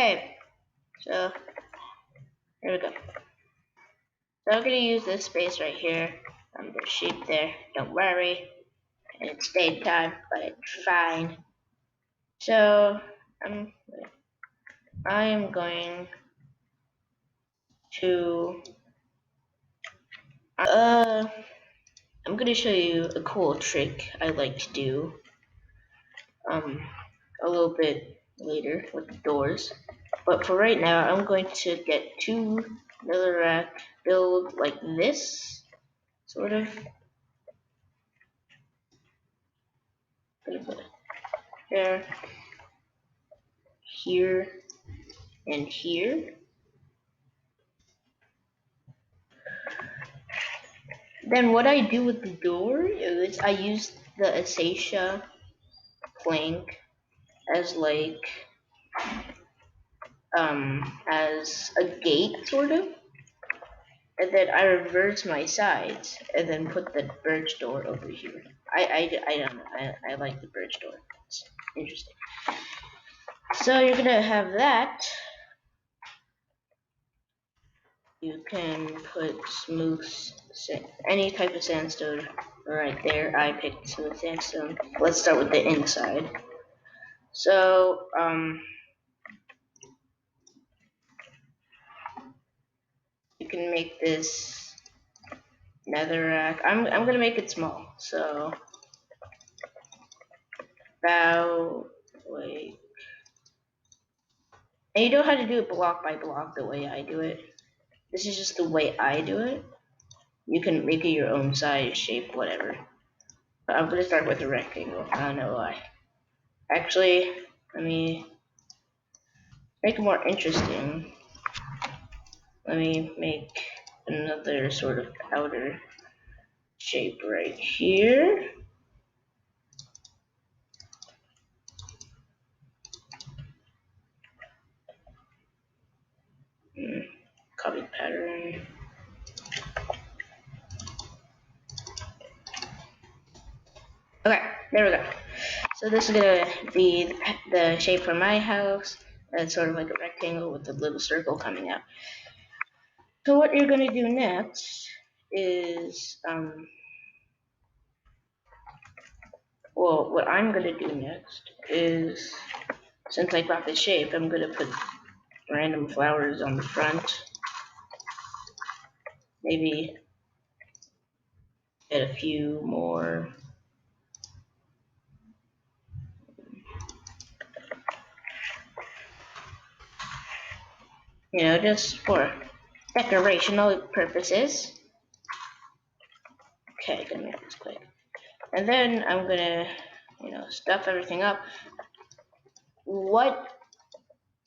Okay, so here we go. So I'm gonna use this space right here. There's sheep there. Don't worry. And it's daytime, but it's fine. So I am going to I'm gonna show you a cool trick I like to do a little bit later with the doors. But for right now, I'm going to get two netherrack build like this, sort of. Gonna put it there, here, and here. Then what I do with the door is I use the acacia plank as like as a gate sort of, and then I reverse my sides and then put the birch door over here. I don't know. I like the birch door. It's interesting. So you're gonna have that. You can put smooth any type of sandstone right there. I picked smooth sandstone. Let's start with the inside. So you can make this netherrack. I'm gonna make it small. So about like, and you don't have to do it block by block the way I do it. This is just the way I do it. You can make it your own size, shape, whatever. But I'm gonna start with a rectangle. I don't know why. Actually, let me make it more interesting. Let me make another sort of outer shape right here. Copy pattern. Okay, there we go. So this is gonna be the shape for my house. It's sort of like a rectangle with a little circle coming out. So what you're gonna do next is, well, what I'm gonna do next is, since I got the shape, I'm gonna put random flowers on the front. Maybe get a few more. You know, just for decorational purposes. Okay, gonna make this quick. And then I'm gonna, stuff everything up. What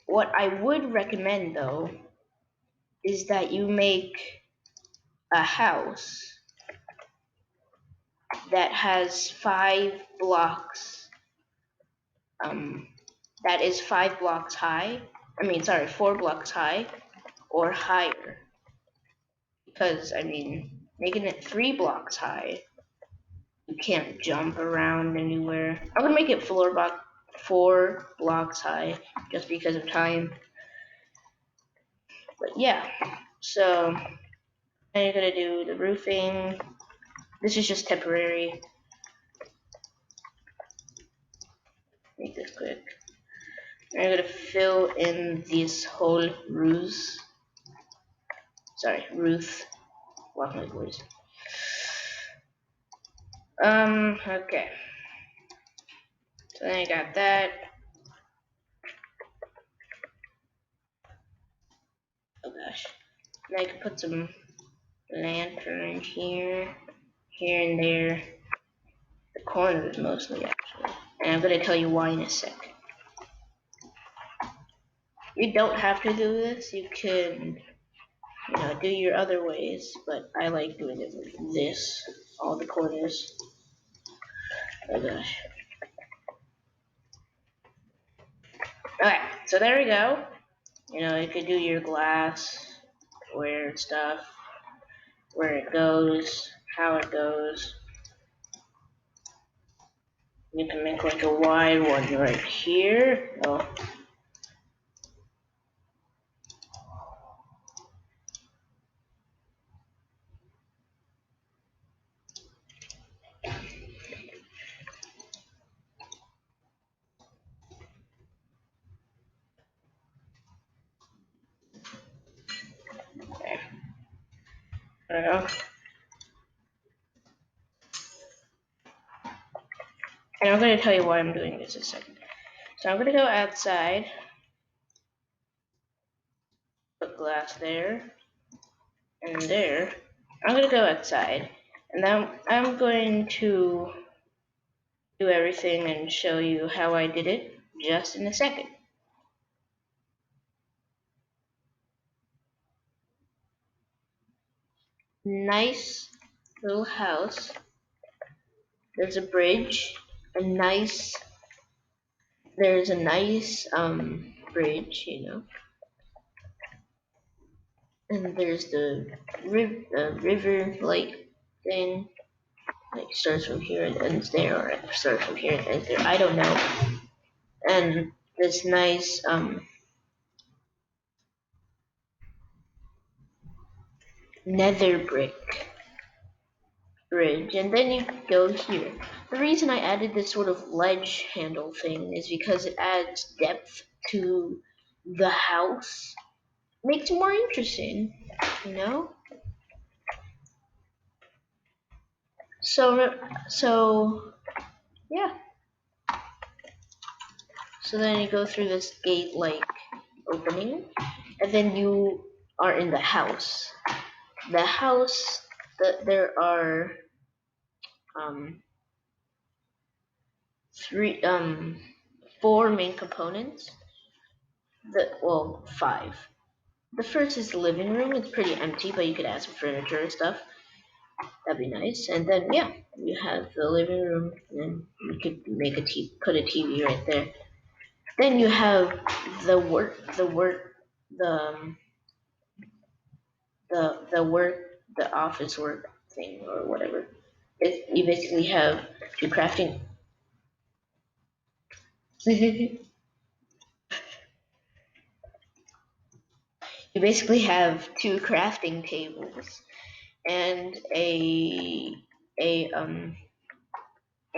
I would recommend though is that you make a house that has 5 blocks. That is 5 blocks high. 4 blocks high or higher. Because making it 3 blocks high, you can't jump around anywhere. I'm gonna make it 4 blocks high just because of time. But yeah, so then you're gonna do the roofing. This is just temporary. Make this quick. And you're gonna fill in these whole roofs. Sorry, roof. Lost my voice. Okay. So then I got that. Oh gosh. Now I can put some lantern here, and there. The corners mostly, actually. And I'm gonna tell you why in a sec. You don't have to do this. You can, do your other ways, but I like doing it with this. All the corners. Oh gosh. Okay, so there we go. You could do your glass, where stuff, where it goes, how it goes. You can make like a wide one right here. Oh. Uh, and I'm going to tell you why I'm doing this in a second. So I'm going to go outside, put glass there, and there. I'm going to go outside, and then I'm going to do everything and show you how I did it just in a second. Nice little house. There's a bridge, there's a nice bridge, and there's the river like thing, like starts from here and ends there, or it starts from here and ends there. I don't know. And this nice nether brick bridge, and then you go here. The reason I added this sort of ledge handle thing is because it adds depth to the house, makes it more interesting, you know. So yeah. So then you go through this gate-like opening, and then you are in the house. The house, there are um, three, four main components. Five. The first is the living room. It's pretty empty, but you could add some furniture and stuff. That'd be nice. And then yeah, you have the living room, and you could put a TV right there. Then you have the the office work thing or whatever. You basically have two crafting. You basically have two crafting tables and a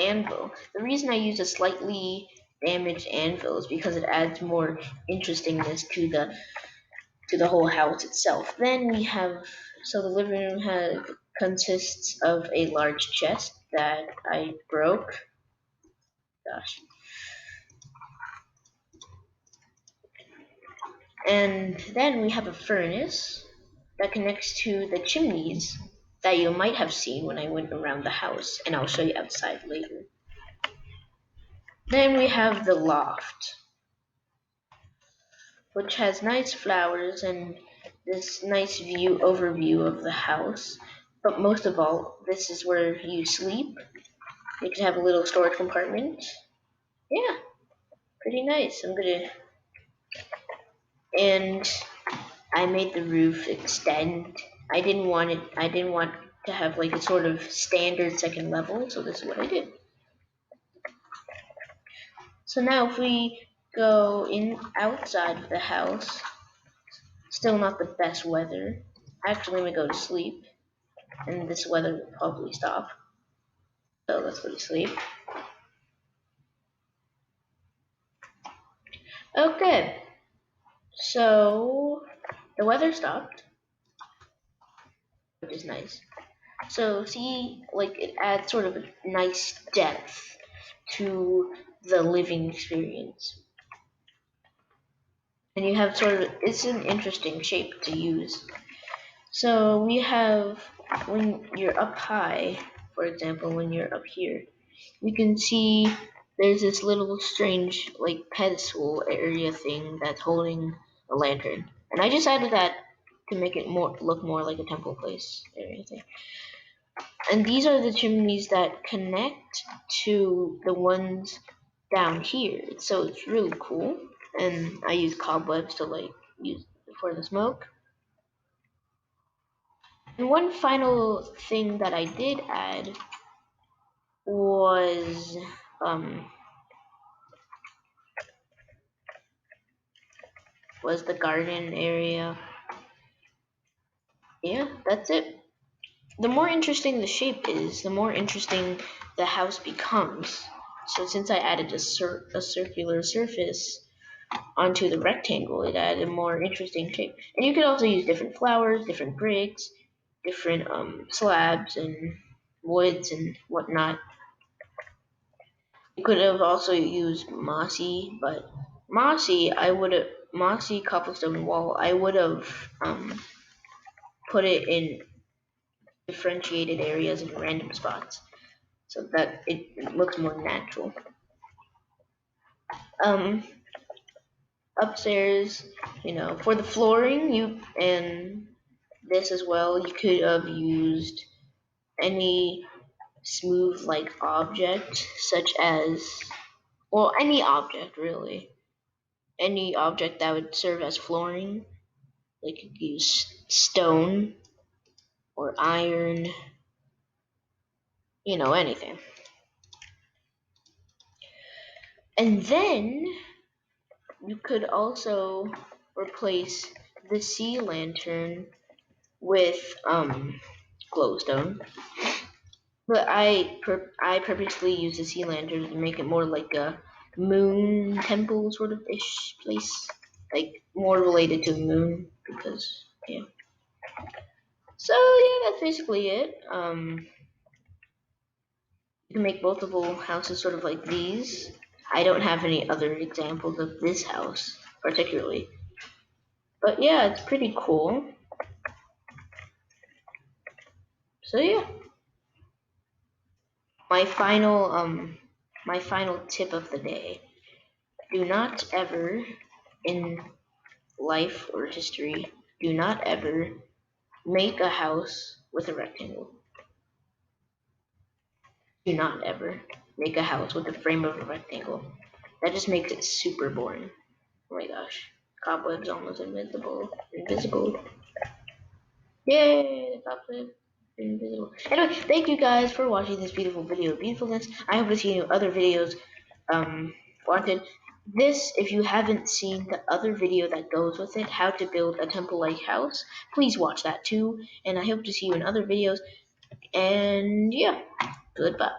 anvil. The reason I use a slightly damaged anvil is because it adds more interestingness to the whole house itself. Then we have the living room consists of a large chest that I broke. Gosh. And then we have a furnace that connects to the chimneys that you might have seen when I went around the house, and I'll show you outside later. Then we have the loft, which has nice flowers and this nice overview of the house. But most of all, this is where you sleep. You can have a little storage compartment. Yeah, pretty nice. And I made the roof extend. I didn't want to have like a sort of standard second level, so this is what I did. So now if we go in outside of the house, still not the best weather. Actually, let me go to sleep, and this weather will probably stop. So let's go to sleep. Okay, so the weather stopped, which is nice. So see, like it adds sort of a nice depth to the living experience. And you have it's an interesting shape to use. So we have, when you're up high, for example, when you're up here, you can see there's this little strange like pedestal area thing that's holding a lantern. And I just added that to make it look more like a temple place area thing. And these are the chimneys that connect to the ones down here. So it's really cool. And I use cobwebs to use for the smoke. And one final thing that I did add was the garden area. Yeah, that's it. The more interesting the shape is, the more interesting the house becomes. So since I added a circular surface onto the rectangle, it added a more interesting shape. And you could also use different flowers, different bricks. different slabs and woods and whatnot. You could have also used mossy cobblestone wall. I would have put it in differentiated areas in random spots so that it looks more natural. Um, Upstairs, for the flooring, and this as well, you could have used any smooth like object, such as, well, any object really, any object that would serve as flooring. Like you could use stone or iron, anything. And then you could also replace the sea lantern with glowstone. But I purposely use the sea lantern to make it more like a moon temple sort of ish place, like more related to the moon because yeah. So yeah, that's basically it. You can make multiple houses sort of like these. I don't have any other examples of this house particularly, but yeah, it's pretty cool. So yeah, my final my final tip of the day: do not ever in life or history, do not ever make a house with a rectangle. Do not ever make a house with the frame of a rectangle. That just makes it super boring. Oh my gosh. Cobwebs almost invisible. Invisible. Yay! The cobweb. Invisible. Anyway, thank you guys for watching this beautiful video of beautifulness. I hope to see you in other videos wanted. This, if you haven't seen the other video that goes with it, how to build a temple-like house, please watch that too. And I hope to see you in other videos. And yeah, goodbye.